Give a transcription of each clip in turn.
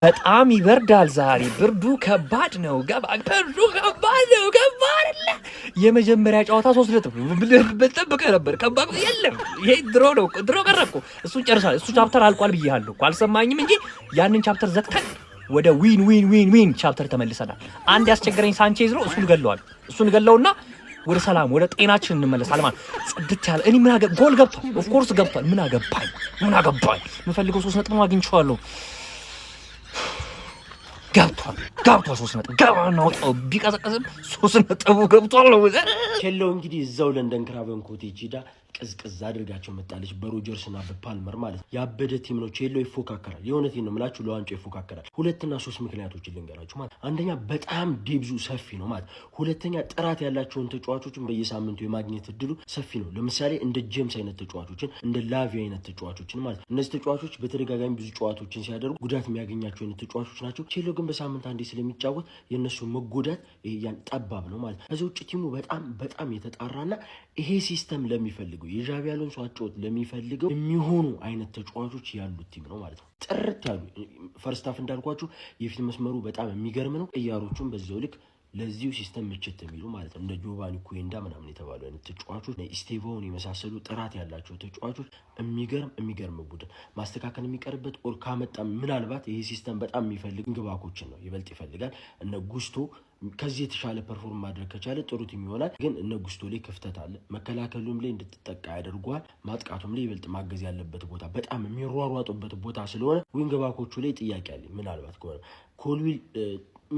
በጣም ይበርዳል ዛሬ ብርዱ ከባድ ነው ከባድ የመጀመሪያ ጨዋታ 3 ነጥብ በጠብቀ ነበር ከባድ የለም ይሄ ድሮ ቀረብኩ እሱ ጨርሳል እሱ ቻፕተር አልቋል ብዬሃለሁ እኮ አልሰማኝም እንጂ ያንን ቻፕተር ዘግተን ወደ ዊን ቻፕተር ተመልሰናል አንድ ያስቸገረኝ ሳንቼዝ ነው እሱን ገለውና ወደ ሰላም ወደ ጤናችን እንመለሳለን ማለት ጽድት ያለ እኔ ምን አገባ ጎል ገብቷል ኦፍ ኮርስ ገብቷል ምን አገባኝ የምፈልገው 3 ነጥብ አግኝቼዋለሁ ገብቷል 3 ነጥብ ገባና ወጣው ቢቀዘቀዝም 3 ነጥቡ ገብቷል ነው ቼሎ እንግዲህ እዛው ለንደን ክራቨን ኮቴጅ ሄዳ ቅዝቅዝ አድርጋቸው መጣለች በሮጀርስና በፓልመር ማለት ያበደ ቲም ነው ቼሎ ይፎካከራል የሆነቴን ነው ምላችሁ ለዋንጫው ይፎካከራል 2 እና 3 ምክንያቶችን ልንገራችሁ ማለት አንደኛ በጣም ዴብዙ ሰፊ ነው ማለት ሁለተኛ ጥራት ያላቸውን ተጫዋቾችን በየሳምንቱ የማግኘት እድሉ ሰፊ ነው ለምሳሌ እንደ ጄምስ አይነት ተጫዋቾችን እንደ ላቪ አይነት ተጫዋቾችን ማለት እነዚህ ተጫዋቾች በተደጋጋሚ ብዙ ጨዋታዎችን ሲያደርጉ ጉዳት የሚያገኛቸው አይነት ተጫዋቾች ናቸው ቼሎ ግን በሳምንት አንዴ ስለሚጫወት የነሱ መጎዳት ያን ጠባብ ነው ማለት ከዚህ ውጭ ቲሙ በጣም የተጣራና ይሄ ሲስተም ለሚፈልገው የዣቪ አሎንሶ አጫወት ለሚፈልገው የሚሆኑ አይነት ተጫዋቾች ያሉት ቲም ነው ማለት ነው ጥርት ያሉ ፈርስት ሃፍ እንዳልኳችሁ የፊት መስመሩ በጣም የሚገርም ነው እያሮቹም በዛው ልክ ለዚሁ ሲስተም ምችት የሚሉ ማለት ነው እንደ ጆቫኒ ኩዌንዳ ምናምን የተባሉ አይነት ተጫዋቾች ኢስቴቫውን የመሳሰሉ ጥራት ያላቸው ተጫዋቾች የሚገርም ቡድን ማስተካከል የሚቀርበት ኦር ካመጣ ምናልባት ይሄ ሲስተም በጣም የሚፈልግ ግባኮችን ነው ይበልጥ ይፈልጋል እነ ጉስቶ ከዚህ የተሻለ ፐርፎርም ማድረግ ከቻለ ጥሩ ቲም ይሆናል ግን እነ ጉስቶ ላይ ክፍተት አለ መከላከሉም ላይ እንድትጠቃ ያደርጓል ማጥቃቱም ላይ ይበልጥ ማገዝ ያለበት ቦታ በጣም የሚሯሯጡበት ቦታ ስለሆነ ዊንግ ባኮቹ ላይ ጥያቄ አለ ምናልባት ከሆነ ኮልዊል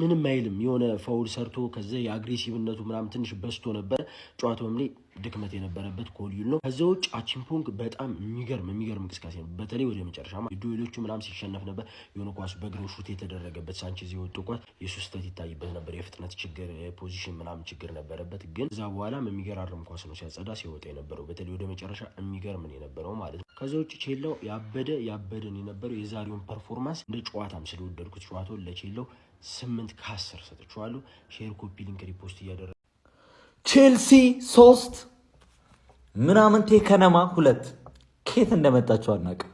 ምንም አይልም የሆነ ፋውል ሰርቶ ከዛ የአግሬሲቭነቱ ምናምን ትንሽ በስቶ ነበር ጨዋታውም ላይ ድክመት የነበረበት ኮልዊል ነው ከዛ ውጭ አቺምፖንግ በጣም የሚገርም እንቅስቃሴ ነው በተለይ ወደ መጨረሻ ዱኤሎቹ ምናምን ሲሸነፍ ነበር የሆነ ኳስ በእግሩ ሹት የተደረገበት ሳንቼዝ የወጡ ኳስ የሱስተት ይታይበት ነበር የፍጥነት ችግር የፖዚሽን ምናምን ችግር ነበረበት ግን እዛ በኋላም የሚገራርም ኳስ ነው ሲያጸዳ ሲወጣ የነበረው በተለይ ወደ መጨረሻ የሚገርም ነው የነበረው ማለት ነው ከዛ ውጭ ቼላው ያበደን የነበረው የዛሬውን ፐርፎርማንስ እንደ ጨዋታም ስለወደድኩት ጨዋታውን ለቼላው 8 ከ10 ሰጥቻለሁ ሼር ኮፒ ሊንክ ሪፖስት እያደረገ ቼልሲ 3 ምናምን ከነማ 2 ከየት እንደመጣቸው አናውቅም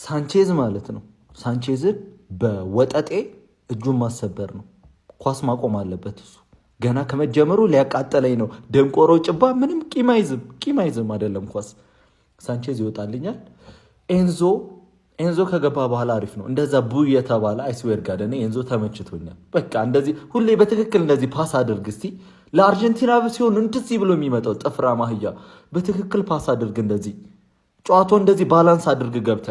ሳንቼዝ ማለት ነው ሳንቼዝ በወጠጤ እጁን ማሰበር ነው ኳስ ማቆም አለበት እሱ ገና ከመጀመሩ ሊያቃጠለኝ ነው ደንቆሮ ጭባ ምንም ቂማይዝም አይደለም ኳስ ሳንቼዝ ይወጣልኛል ኤንዞ ከገባ በኋላ አሪፍ ነው እንደዛ ቡ የተባለ አይስዌር ጋር እኔ ኤንዞ ተመችቶኛል በቃ እንደዚህ ሁሌ በትክክል እንደዚህ ፓስ አድርግ እስቲ ለአርጀንቲና ሲሆን እንደዚህ ብሎ የሚመጣው ጥፍራ ማህያ በትክክል ፓስ አድርግ እንደዚህ ጨዋታው እንደዚህ ባላንስ አድርግ ገብተ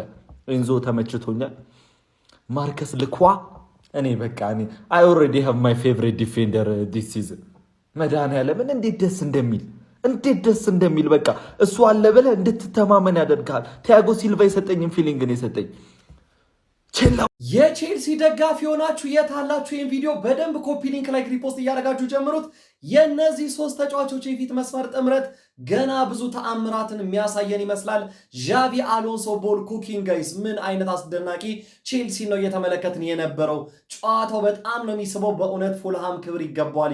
ኤንዞ ተመችቶኛል ማርከስ ልኳ እኔ I already have my favorite defender this season መድኃኒዓለም እንዴት ደስ እንደሚል በቃ እሱ አለ ብለህ እንድትተማመን ያደርጋል ቲያጎ ሲልቫ የሰጠኝን ፊሊንግ ነው የሰጠኝ የቼልሲ ደጋፊ ሆናችሁ የታላችሁ ይሄን ቪዲዮ በደንብ ኮፒ ሊንክ ላይ ሪፖስት እያደረጋችሁ ጀምሩት የነዚህ 3 ተጫዋቾች የፊት መስመር ጥምረት ገና ብዙ ተአምራትን የሚያሳየን ይመስላል ዣቪ አሎንሶ ቦል ኩኪንግ ጋይስ ምን አይነት አስደናቂ ቼልሲ ነው እየተመለከትን የነበረው ጨዋታው በጣም ነው የሚስበው በእውነት ፉልሃም ክብር ይገባዋል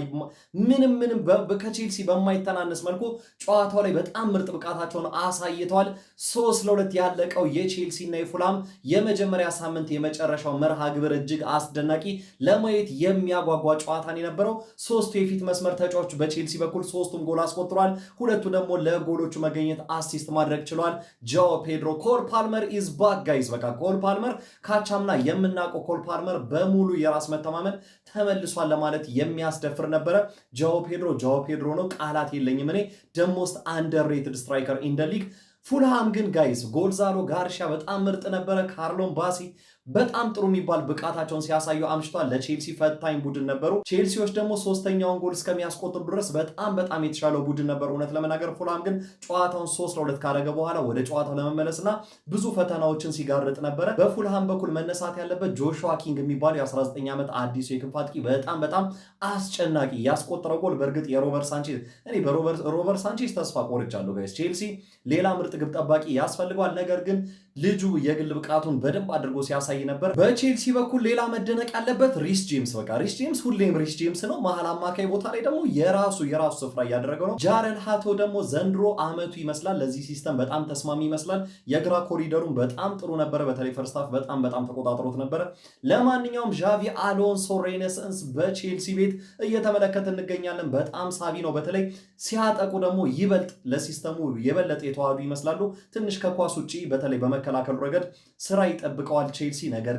ምንም ከቼልሲ በማይተናነስ መልኩ ጨዋታው ላይ በጣም ምርጥ ብቃታቸውን አሳይተዋል 3-2 ያለቀው የቼልሲ እና የፉልሃም የመጀመሪያ ሳምንት የመጨረሻው መርሃ ግብር እጅግ አስደናቂ ለማየት የሚያጓጓ ጨዋታን የነበረው 3 የፊት መስመር ተጫዋቾች በቼልሲ በኩል 3ቱም ጎል አስቆጥሯል ሁለቱ ደግሞ ለጎሎቹ መገኘት አሲስት ማድረግ ችሏል ጆ ፔድሮ ኮል ፓልመር ኢዝ ባክ ጋይስ በቃ ኮል ፓልመር ካቻምና የምናውቀው ኮል ፓልመር በሙሉ የራስ መተማመን ተመልሷል ለማለት የሚያስደፍር ነበረ ጆ ፔድሮ ነው ቃላት የለኝም እኔ ደሞስት አንደርሬትድ ስትራይከር ኢን ዘ ሊግ ፉልሃም ግን ጋይስ ጎንዛሎ ጋርሻ በጣም ምርጥ ነበረ ካርሎን ባሲ በጣም ጥሩ የሚባል ብቃታቸውን ሲያሳዩ አምሽቷል ለቼልሲ ፈታኝ ቡድን ነበሩ ቼልሲዎች ደግሞ 3ኛውን ጎል እስከሚያስቆጥሩ ድረስ በጣም የተሻለው ቡድን ነበር እውነት ለመናገር ፉልሃም ግን ጨዋታውን 3-2 ካደረገ በኋላ ወደ ጨዋታው ለመመለስና ብዙ ፈተናዎችን ሲጋርጥ ነበረ በፉልሃም በኩል መነሳት ያለበት ጆሹዋ ኪንግ የሚባለው የ19 ዓመት አዲሱ የክንፍ አጥቂ በጣም አስጨናቂ ያስቆጠረው ጎል በእርግጥ የሮበርት ሳንቼዝ እኔ በሮበርት ሳንቼዝ ተስፋ ቆርጫለሁ ጋይስ ቼልሲ ሌላ ምርጥ ግብ ጠባቂ ያስፈልገዋል ነገር ግን ልጁ የግል ብቃቱን በደንብ አድርጎ ሲያሳይ ነበር። በቼልሲ በኩል ሌላ መደነቅ ያለበት ሪስ ጄምስ፣ በቃ ሪስ ጄምስ ሁሌም ሪስ ጄምስ ነው። መሀል አማካይ ቦታ ላይ ደግሞ የራሱ ስፍራ እያደረገው ነው። ጃረን ሃቶ ደግሞ ዘንድሮ አመቱ ይመስላል ለዚህ ሲስተም በጣም ተስማሚ ይመስላል። የግራ ኮሪደሩን በጣም ጥሩ ነበረ። በተለይ ፈርስት ሃፍ በጣም ተቆጣጥሮት ነበረ። ለማንኛውም ዣቪ አሎንሶ ሬኔሰንስ በቼልሲ ቤት እየተመለከተ እንገኛለን። በጣም ሳቢ ነው። በተለይ ሲያጠቁ ደግሞ ይበልጥ ለሲስተሙ የበለጠ የተዋሃዱ ይመስላሉ። ትንሽ ከኳስ ውጪ በተለይ በመከላከሉ ረገድ ስራ ይጠብቀዋል ቼልሲ። ነገር